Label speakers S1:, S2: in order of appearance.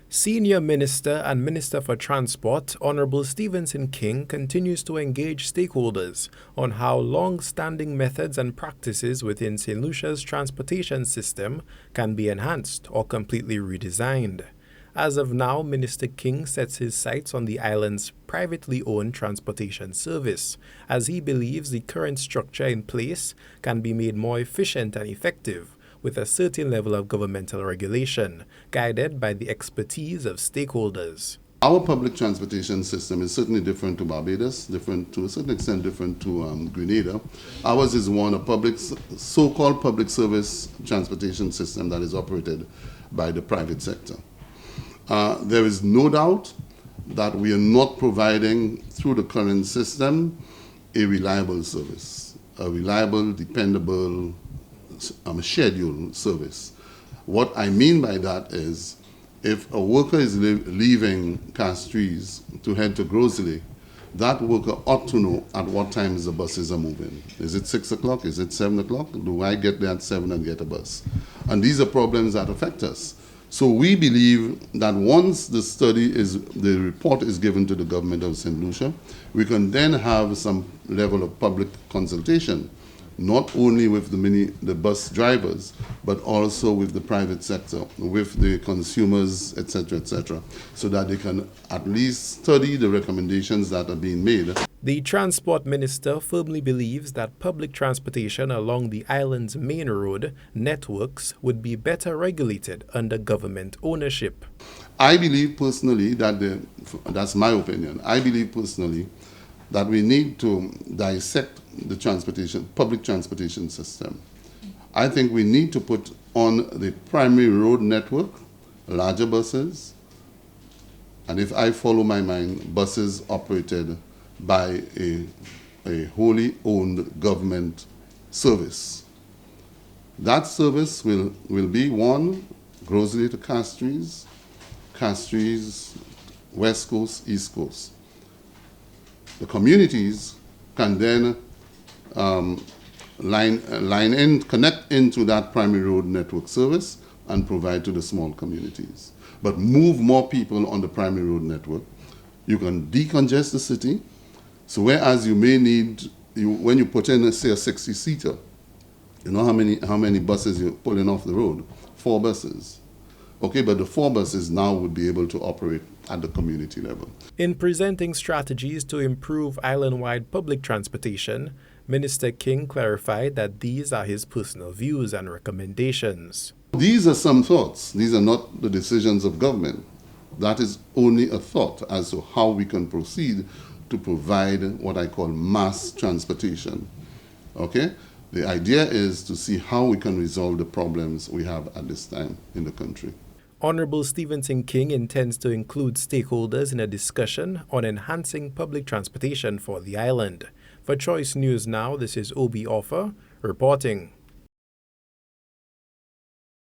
S1: Senior Minister and Minister for Transport, Honorable Stephenson King, continues to engage stakeholders on how long-standing methods and practices within St. Lucia's transportation system can be enhanced or completely redesigned. As of now, Minister King sets his sights on the island's privately owned transportation service, as he believes the current structure in place can be made more efficient and effective, with a certain level of governmental regulation, guided by the expertise of stakeholders.
S2: Our public transportation system is certainly different to Barbados, different to a certain extent different to Grenada. Ours is a so-called public service transportation system that is operated by the private sector. There is no doubt that we are not providing, through the current system, a reliable service, a reliable, dependable, scheduled service. What I mean by that is, if a worker is leaving Castries to head to Grosley, that worker ought to know at what times the buses are moving. Is it 6 o'clock? Is it 7 o'clock? Do I get there at 7 and get a bus? And these are problems that affect us. So we believe that once the report is given to the government of St. Lucia, we can then have some level of public consultation, not only with the bus drivers, but also with the private sector, with the consumers, etc., so that they can at least study the recommendations that are being made.
S1: The Transport Minister firmly believes that public transportation along the island's main road networks would be better regulated under government ownership.
S2: I believe personally that's my opinion, I believe personally that we need to dissect the public transportation system. I think we need to put on the primary road network larger buses, and if I follow my mind, buses operated by a wholly owned government service. That service will be one, Grosley to Castries, West Coast, East Coast. The communities can then connect into that primary road network service and provide to the small communities. But move more people on the primary road network. You can decongest the city. So whereas you may need, when you put in, say, a 60-seater, you know how many buses you're pulling off the road? 4 buses. Okay, but the 4 buses now would be able to operate at the community level.
S1: In presenting strategies to improve island-wide public transportation, Minister King clarified that these are his personal views and recommendations.
S2: These are some thoughts. These are not the decisions of government. That is only a thought as to how we can proceed to provide what I call mass transportation. Okay? The idea is to see how we can resolve the problems we have at this time in the country.
S1: Honorable Stephenson King intends to include stakeholders in a discussion on enhancing public transportation for the island. For Choice News Now, this is Obi Offer reporting.